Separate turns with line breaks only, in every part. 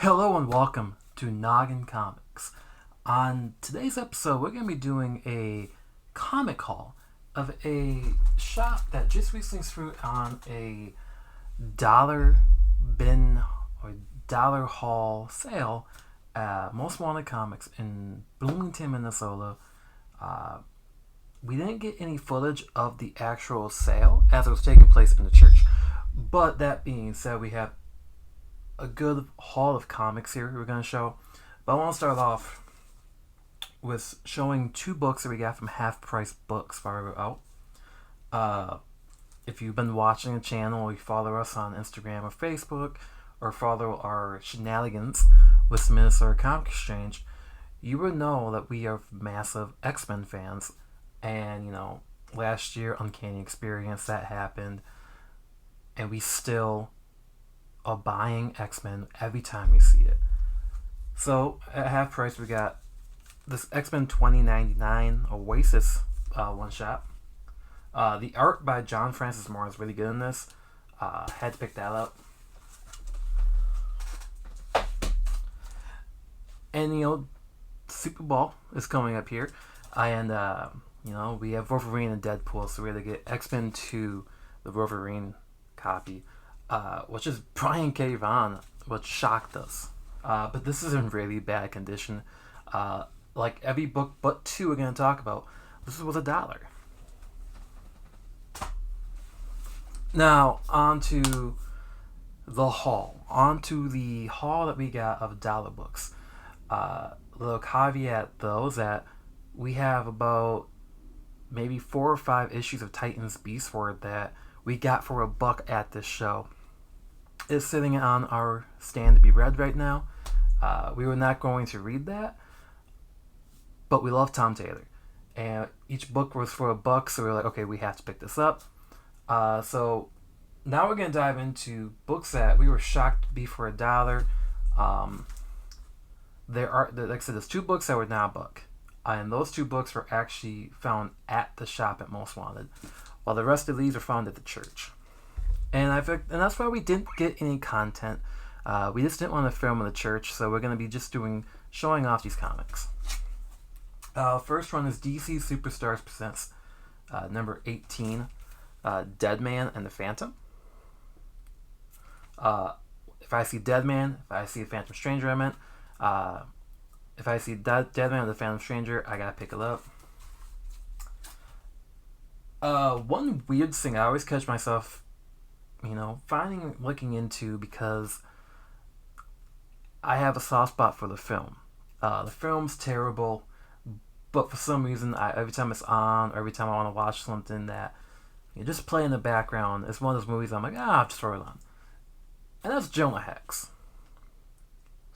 Hello and welcome to Noggin Comics. On today's episode, we're going to be doing a comic haul of a shop that just recently threw on a dollar bin or dollar haul sale at Most Wanted Comics in Bloomington, Minnesota. We didn't get any footage of the actual sale as it was taking place in the church. But that being said, we have a good haul of comics here we're going to show. But I want to start off with showing two books that we got from Half Price Books while we were out. If you've been watching the channel, or you follow us on Instagram or Facebook, or follow our shenanigans with Minnesota Comic Exchange, you would know that we are massive Xmen fans. And, last year, Uncanny Experience, that happened. And we still are buying Xmen every time we see it. So, at half price, we got this Xmen 2099 Oasis one-shot. The art by John Francis Moore is really good in this. Had to pick that up. And, Super Bowl is coming up here. And, we have Wolverine and Deadpool, so we're going to get X-Men 2, the Wolverine copy, which is Brian K. Vaughan, which shocked us. But this is in really bad condition. Like every book but two we're going to talk about, this was $1. Now, on to the haul. On to the haul that we got of dollar books. Little caveat, though, is that we have about maybe 4 or 5 issues of Titans Beast Word that we got for $1 at this show. It's sitting on our stand to be read right now. We were not going to read that, but we love Tom Taylor. And each book was for $1, so we were like, okay, we have to pick this up. So now we're going to dive into books that we were shocked to be for $1. Like I said, there's 2 books that were now $1. And those 2 books were actually found at the shop at Most Wanted, while the rest of these are found at the church. And that's why we didn't get any content. We just didn't want to film in the church, so we're going to be just showing off these comics. First one is DC Superstars Presents number 18, Dead Man and the Phantom. If I see Dead Man, if I see a Phantom Stranger, if I see Dead Man or the Phantom Stranger, I gotta pick it up. One weird thing I always catch myself, looking into, because I have a soft spot for the film. The film's terrible, but for some reason, every time it's on, or every time I want to watch something that just play in the background, it's one of those movies I'm like, I'll just throw it on. And that's Jonah Hex.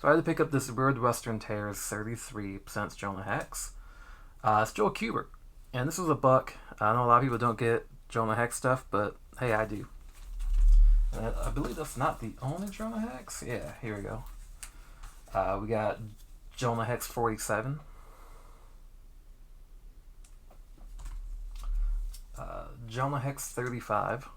So I had to pick up this Weird Western Tears 33% Jonah Hex. It's Joel Kubert. And this was $1. I know a lot of people don't get Jonah Hex stuff, but hey, I do. And I believe that's not the only Jonah Hex. Yeah, here we go. We got Jonah Hex 47. Jonah Hex 35.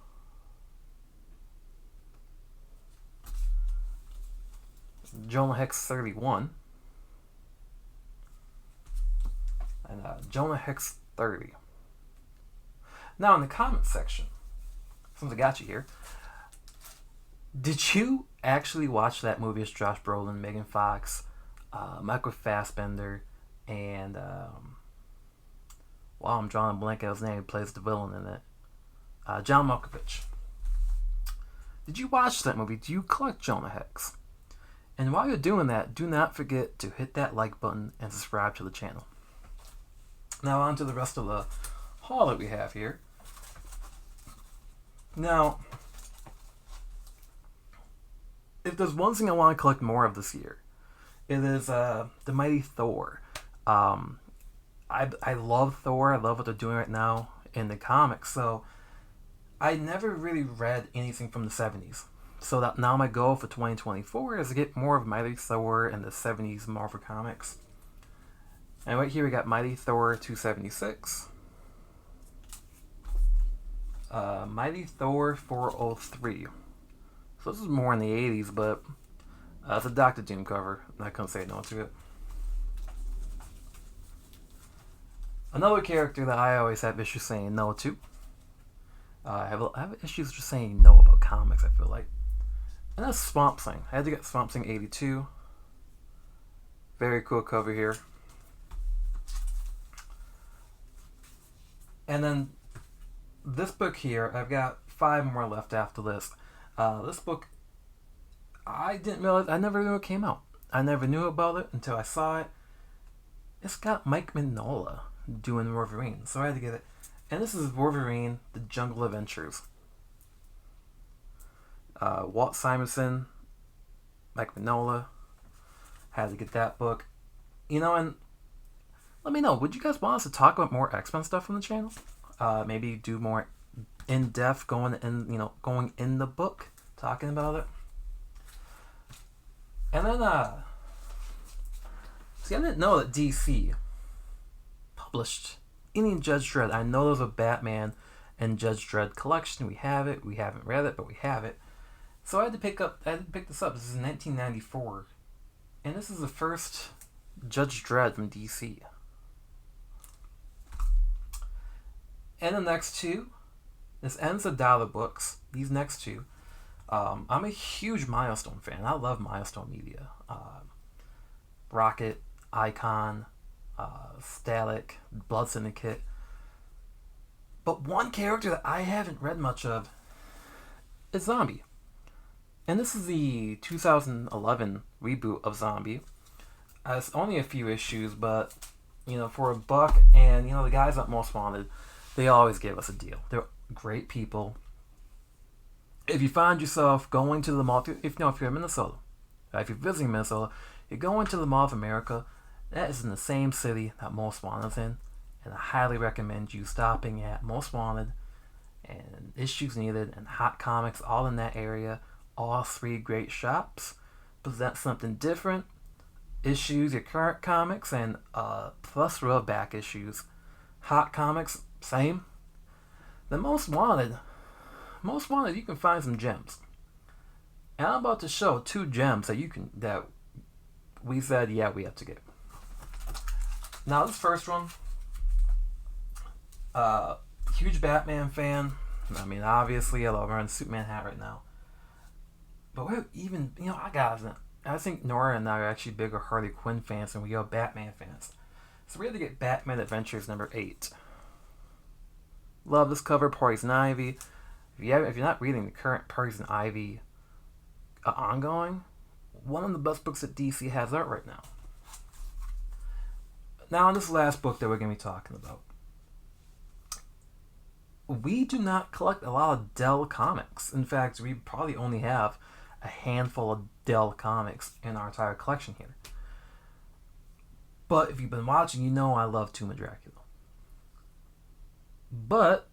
Jonah Hex 31. And Jonah Hex 30. Now, in the comments section, since I got you here, did you actually watch that movie with Josh Brolin, Megan Fox, Michael Fassbender, and I'm drawing a blank out his name, he plays the villain in it, John Malkovich. Did you watch that movie? Do you collect Jonah Hex? And while you're doing that, do not forget to hit that like button and subscribe to the channel. Now on to the rest of the haul that we have here. Now, if there's one thing I want to collect more of this year, it is the Mighty Thor. I love Thor. I love what they're doing right now in the comics. So I never really read anything from the 70s. So that now my goal for 2024 is to get more of Mighty Thor and the 70s Marvel comics. And right here we got Mighty Thor 276. Mighty Thor 403. So this is more in the 80s, but It's a Doctor Doom cover. I couldn't say no to it. Another character that I always have issues saying no to. I have issues just saying no about comics, I feel like. And that's Swamp Thing. I had to get Swamp Thing 82. Very cool cover here. And then this book here, I've got 5 more left after this. This book, I didn't realize, I never knew it came out. I never knew about it until I saw it. It's got Mike Mignola doing Wolverine, so I had to get it. And this is Wolverine, The Jungle Adventures. Walt Simonson, Mike Mignola. Had to get that book. And let me know, would you guys want us to talk about more X-Men stuff on the channel? Maybe do more in-depth going in the book, talking about it. And then, see, I didn't know that DC published any Judge Dredd. I know there's a Batman and Judge Dredd collection. We have it. We haven't read it, but we have it. So I had to pick this up. This is 1994. And this is the first Judge Dredd from DC. And the next two, this ends the dollar books. These next two, I'm a huge Milestone fan. I love Milestone Media. Rocket, Icon, Static, Blood Syndicate. But one character that I haven't read much of is Zombie. And this is the 2011 reboot of Zombie. It's only a few issues, but, for $1, and, the guys at Most Wanted, they always give us a deal. They're great people. If you find yourself going to the mall, if you're in Minnesota, if you're visiting Minnesota, you're going to the Mall of America, that is in the same city that Most Wanted is in, and I highly recommend you stopping at Most Wanted and Issues Needed and Hot Comics, all in that area. All 3 great shops present something different. Issues, your current comics, and plethora of back issues. Hot Comics, same. The Most Wanted, you can find some gems. And I'm about to show 2 gems that we said, yeah, we have to get. Now, this first one, huge Batman fan. I mean, obviously, I love wearing a Superman hat right now. But we're even, I think Nora and I are actually bigger Harley Quinn fans than we are Batman fans. So we had to get Batman Adventures number 8. Love this cover, Poison Ivy. If you're not reading the current Poison Ivy ongoing, one of the best books that DC has out right now. Now, in this last book that we're going to be talking about, we do not collect a lot of Dell comics. In fact, we probably only have a handful of Dell comics in our entire collection here. But if you've been watching, you know I love Tomb of Dracula. But,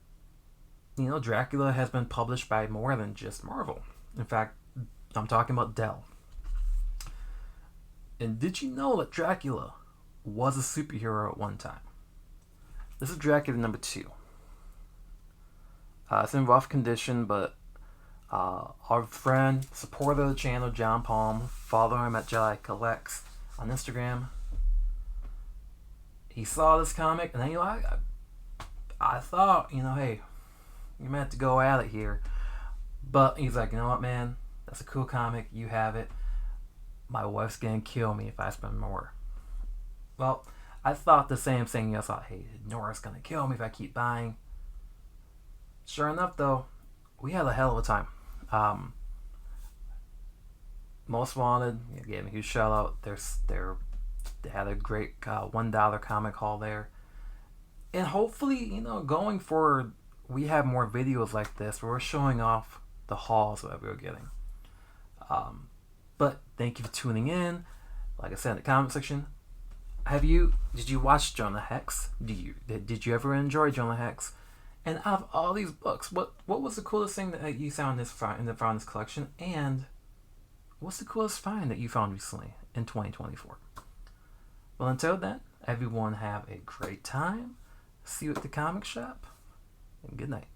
Dracula has been published by more than just Marvel. In fact, I'm talking about Dell. And did you know that Dracula was a superhero at one time? This is Dracula number 2. It's in rough condition, but our friend, supporter of the channel, John Palm, follow him at Jedi Collects on Instagram. He saw this comic, and then I thought, hey, you meant to go at it here. But he's like, you know what, man? That's a cool comic. You have it. My wife's gonna kill me if I spend more. Well, I thought the same thing. I thought, hey, Nora's gonna kill me if I keep buying. Sure enough, though, we had a hell of a time. Most Wanted, gave them a huge shout out. They had a great $1 comic haul there. And hopefully, going forward, we have more videos like this where we're showing off the hauls that we were getting. But thank you for tuning in. Like I said in the comment section, did you watch Jonah Hex? Did you ever enjoy Jonah Hex? And out of all these books, what was the coolest thing that you found in this collection? And what's the coolest find that you found recently in 2024? Well, until then, everyone have a great time. See you at the comic shop, and good night.